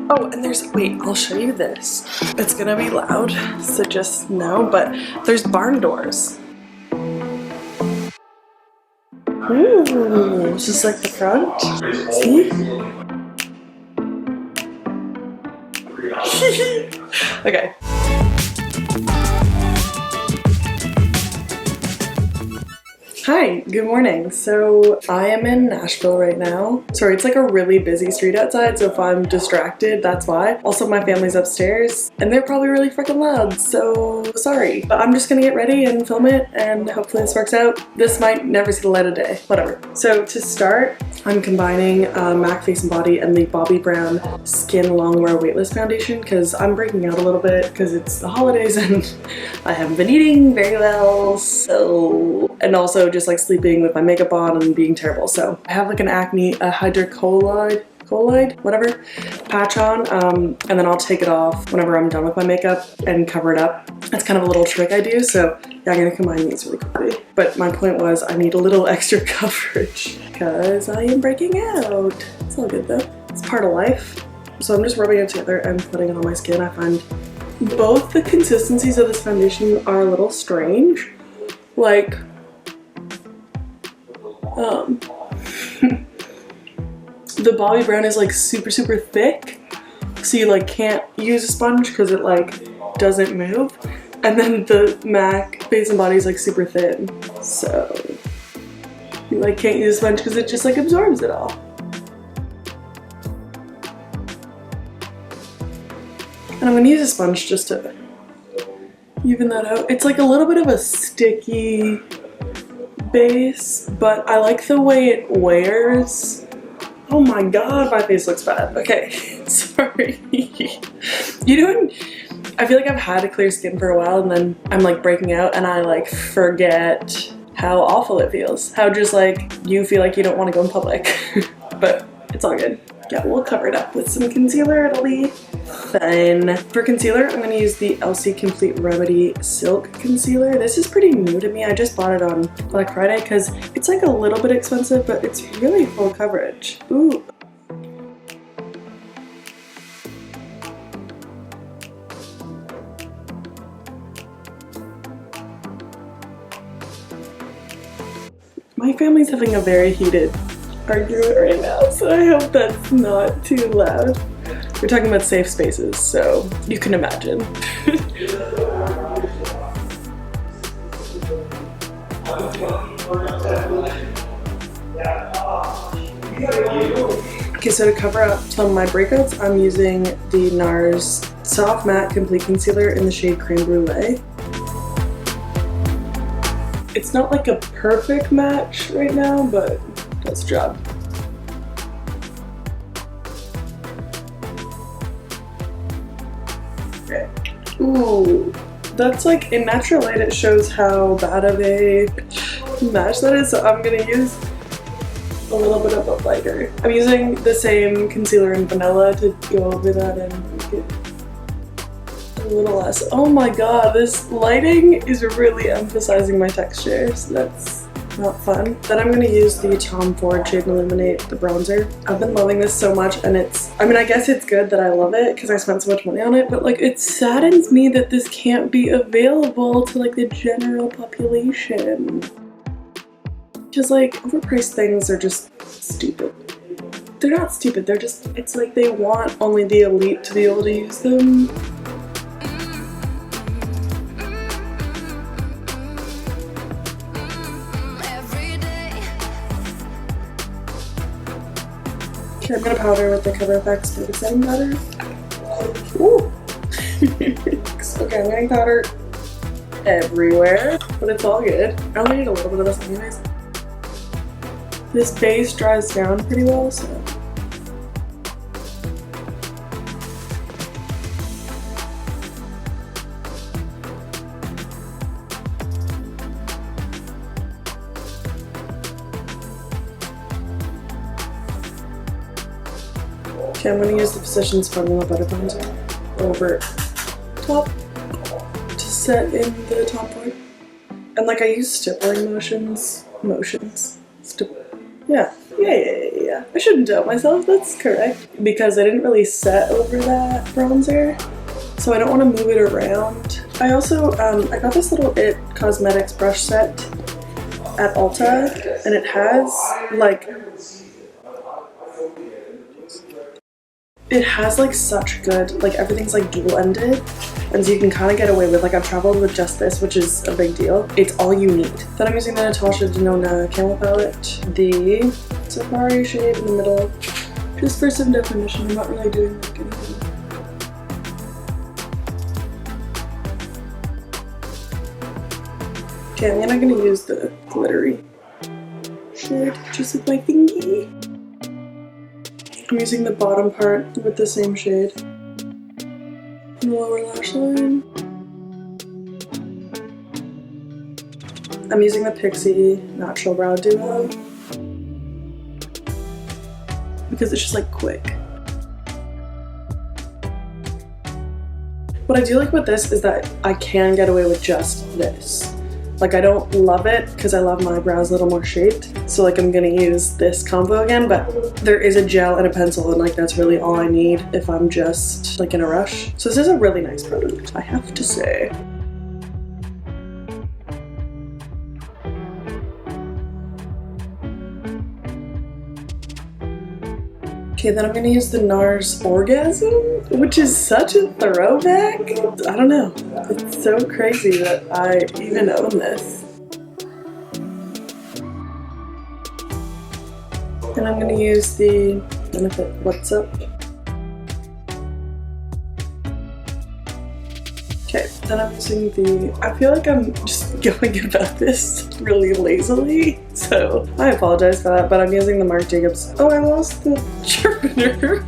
Oh, and there's, wait, I'll show you this. It's gonna be loud, so just know, but there's barn doors. Ooh, just like the front. See? Okay. Hi, good morning. So I am in Nashville right now. Sorry, it's like a really busy street outside, so if I'm distracted, that's why. Also, my family's upstairs, and they're probably really freaking loud, so sorry. But I'm just gonna get ready and film it, and hopefully this works out. This might never see the light of day, whatever. So to start, I'm combining MAC Face and Body and the Bobbi Brown Skin Longwear Weightless Foundation, because I'm breaking out a little bit because it's the holidays and I haven't been eating very well, so... and also just like sleeping with my makeup on and being terrible. So I have like an acne, a hydrocolloid, whatever, patch on, and then I'll take it off whenever I'm done with my makeup and cover it up. That's kind of a little trick I do, so yeah, I'm gonna combine these really quickly. But my point was I need a little extra coverage because I am breaking out. It's all good though. It's part of life. So I'm just rubbing it together and putting it on my skin. I find both the consistencies of this foundation are a little strange. Like, the Bobbi Brown is like super thick, so you like can't use a sponge because it like doesn't move, and then the MAC Face and Body is like super thin, so you like can't use a sponge because it just like absorbs it all. And I'm gonna use a sponge just to even that out. It's like a little bit of a sticky base, but I like the way it wears. Oh my god, my face looks bad. Okay, sorry. You know, I feel like I've had a clear skin for a while and then I'm like breaking out and I like forget how awful it feels. How just like you feel like you don't want to go in public. But it's all good. Yeah, we'll cover it up with some concealer. It'll be fun. For concealer, I'm going to use the Elcie Complete Remedy Silque Concealer. This is pretty new to me. I just bought it on Black Friday because it's like a little bit expensive, but it's really full coverage. Ooh. My family's having a very heated argument right now, so I hope that's not too loud. We're talking about safe spaces, so you can imagine. Okay, so to cover up some of my breakouts, I'm using the NARS Soft Matte Complete Concealer in the shade Crème Brulee. It's not like a perfect match right now, but does the job. Okay. Ooh, that's like in natural light it shows how bad of a match that is, so I'm gonna use a little bit of a lighter. I'm using the same concealer in Vanilla to go over that and make it a little less. Oh my god, this lighting is really emphasizing my texture, so that's not fun. Then I'm gonna use the Tom Ford shade Illuminate, the bronzer. I've been loving this so much, and it's, I mean, I guess it's good that I love it because I spent so much money on it, but like it saddens me that this can't be available to like the general population. Just like overpriced things are just stupid. They're not stupid, they're just, it's like they want only the elite to be able to use them. Okay, I'm gonna powder with the Cover FX Baby Setting Powder. Ooh! Okay, I'm getting powder everywhere, but it's all good. I only need a little bit of this anyways. This base dries down pretty well, so. Okay, I'm going to use the Physicians Formula Butter Bronzer over top to set in the top part. And like I use stippling motions. Yeah. Yeah. I shouldn't doubt myself, that's correct. Because I didn't really set over that bronzer, so I don't want to move it around. I also, I got this little IT Cosmetics brush set at Ulta, and it has like such good, like everything's like dual-ended, and so you can kind of get away with, like, I've traveled with just this, which is a big deal. It's all you need. Then I'm using the Natasha Denona Camel Palette, the Safari shade in the middle, just for some definition. I'm not really doing like anything. Okay, and then I'm gonna use the glittery shade just with my thingy. I'm using the bottom part with the same shade in the lower lash line. I'm using the Pixie Natural Brow Duo because it's just like quick. What I do like with this is that I can get away with just this. Like, I don't love it because I love my brows a little more shaped. So like I'm gonna use this combo again, but there is a gel and a pencil, and like that's really all I need if I'm just like in a rush. So this is a really nice product, I have to say. Okay, then I'm gonna use the NARS Orgasm, which is such a throwback. I don't know. It's so crazy that I even own this. And I'm gonna use the Benefit What's Up. Okay, then I'm using the, I feel like I'm just going about this really lazily, so I apologize for that, but I'm using the Marc Jacobs, oh, I lost the sharpener,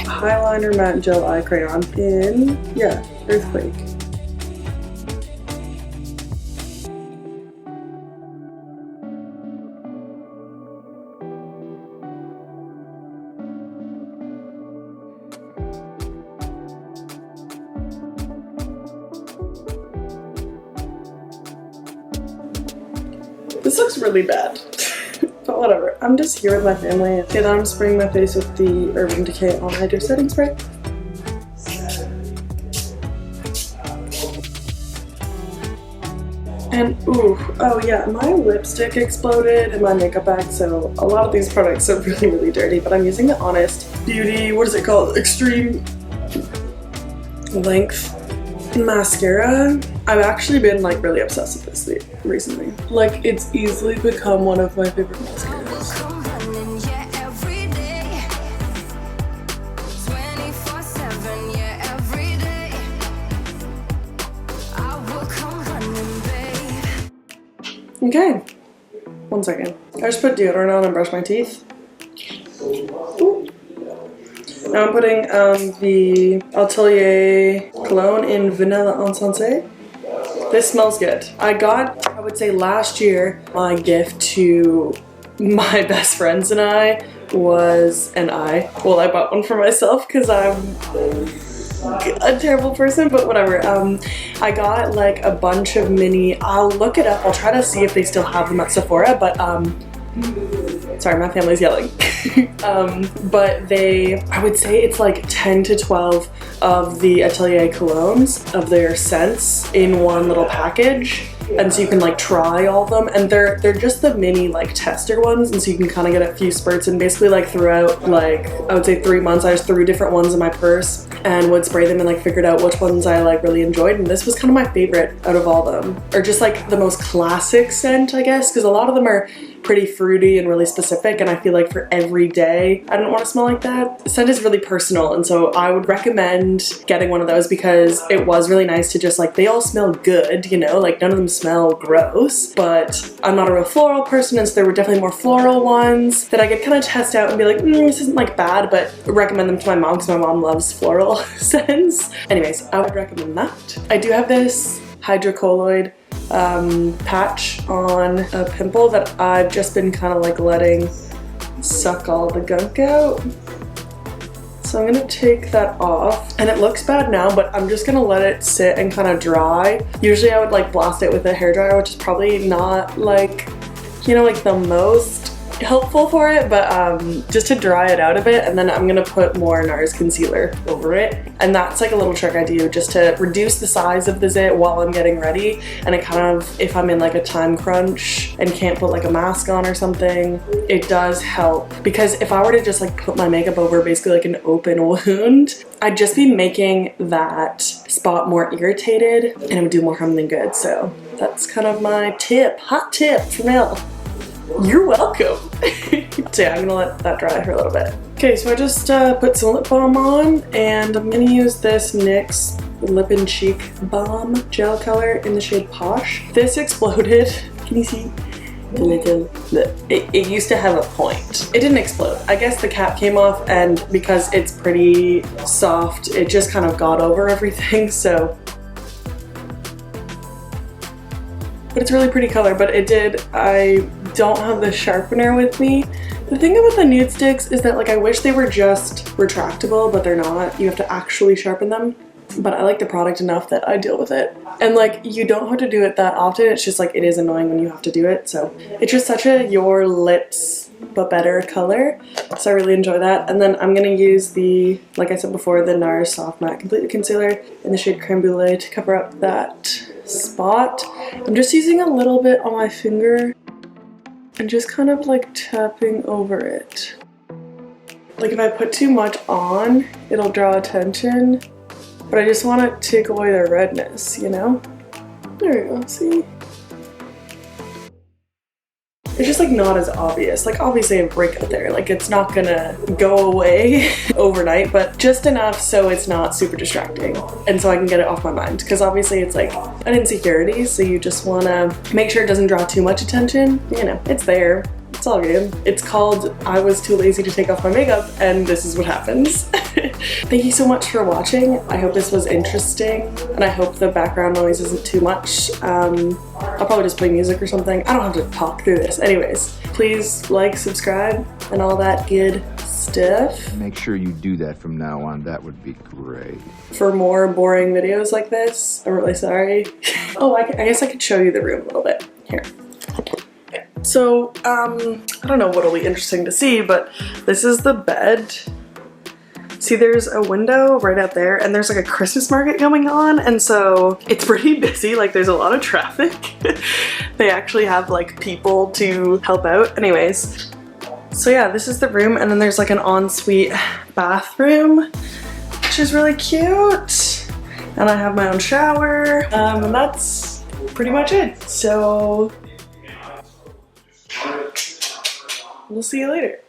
Highliner Matte Gel Eye Crayon in, yeah, Earthquake. This looks really bad, but whatever. I'm just here with my family. Okay, then I'm spraying my face with the Urban Decay All Nighter Setting Spray. And ooh, oh yeah, my lipstick exploded in my makeup bag, so a lot of these products are really, really dirty, but I'm using the Honest Beauty, what is it called? Extreme Length Mascara. I've actually been like really obsessed with this recently. Like, it's easily become one of my favorite mascaras. Okay, one second. I just put deodorant on and brushed my teeth. Ooh. Now I'm putting the Atelier Cologne in Vanilla Encensé. This smells good. I got, I would say last year, my gift to my best friends and I was an eye. Well, I bought one for myself because I'm a terrible person, but whatever. I got like a bunch of mini, I'll look it up, I'll try to see if they still have them at Sephora, but sorry, my family's yelling. But I would say it's like 10 to 12 of the Atelier colognes of their scents in one little package. And so you can like try all of them, and they're just the mini like tester ones, and so you can kind of get a few spurts, and basically like throughout like I would say 3 months I just threw different ones in my purse and would spray them and like figured out which ones I like really enjoyed, and this was kind of my favorite out of all of them, or just like the most classic scent, I guess, because a lot of them are pretty fruity and really specific, and I feel like for every day I don't want to smell like that. The scent is really personal, and so I would recommend getting one of those because it was really nice to just like, they all smell good, you know, like none of them smell gross, but I'm not a real floral person, and so there were definitely more floral ones that I could kind of test out and be like, this isn't like bad, but recommend them to my mom because my mom loves floral scents. Anyways, I would recommend that. I do have this hydrocolloid patch on a pimple that I've just been kind of like letting suck all the gunk out. So I'm gonna take that off, and it looks bad now, but I'm just gonna let it sit and kind of dry. Usually I would like blast it with a hairdryer, which is probably not like, you know, like the most helpful for it, but just to dry it out a bit, and then I'm gonna put more NARS concealer over it. And that's like a little trick I do just to reduce the size of the zit while I'm getting ready. And it kind of, if I'm in like a time crunch and can't put like a mask on or something, it does help. Because if I were to just like put my makeup over basically like an open wound, I'd just be making that spot more irritated and it would do more harm than good. So that's kind of my tip, hot tip from Elle. You're welcome. So yeah, I'm gonna let that dry for a little bit. Okay, so I just put some lip balm on, and I'm gonna use this NYX Lip and Cheek Balm gel color in the shade Posh. This exploded. Can you see? The little, it used to have a point. It didn't explode. I guess the cap came off, and because it's pretty soft, it just kind of got over everything, so. But it's a really pretty color, but it did, I don't have the sharpener with me. The thing about the nude sticks is that like I wish they were just retractable, but they're not. You have to actually sharpen them. But I like the product enough that I deal with it. And like you don't have to do it that often, it's just like it is annoying when you have to do it. So it's just such a your lips but better color. So I really enjoy that. And then I'm gonna use the, like I said before, the NARS Soft Matte Completely Concealer in the shade Crème Brulee to cover up that spot. I'm just using a little bit on my finger and just kind of like tapping over it. Like if I put too much on, it'll draw attention, but I just want to take away the redness, you know? There we go, see? It's just like not as obvious. Like obviously a breakout there, like it's not gonna go away overnight, but just enough so it's not super distracting and so I can get it off my mind, because obviously it's like an insecurity, so you just wanna make sure it doesn't draw too much attention. You know, it's there. It's all good. It's called I was too lazy to take off my makeup, and this is what happens. Thank you so much for watching. I hope this was interesting, and I hope the background noise isn't too much. I'll probably just play music or something. I don't have to talk through this. Anyways, please like, subscribe, and all that good stuff. Make sure you do that from now on. That would be great. For more boring videos like this, I'm really sorry. Oh, I guess I could show you the room a little bit. Here. So, I don't know what'll be interesting to see, but this is the bed. See, there's a window right out there, and there's like a Christmas market going on, and so it's pretty busy, like there's a lot of traffic. They actually have like people to help out. Anyways, so yeah, this is the room, and then there's like an ensuite bathroom, which is really cute. And I have my own shower, and that's pretty much it. So we'll see you later.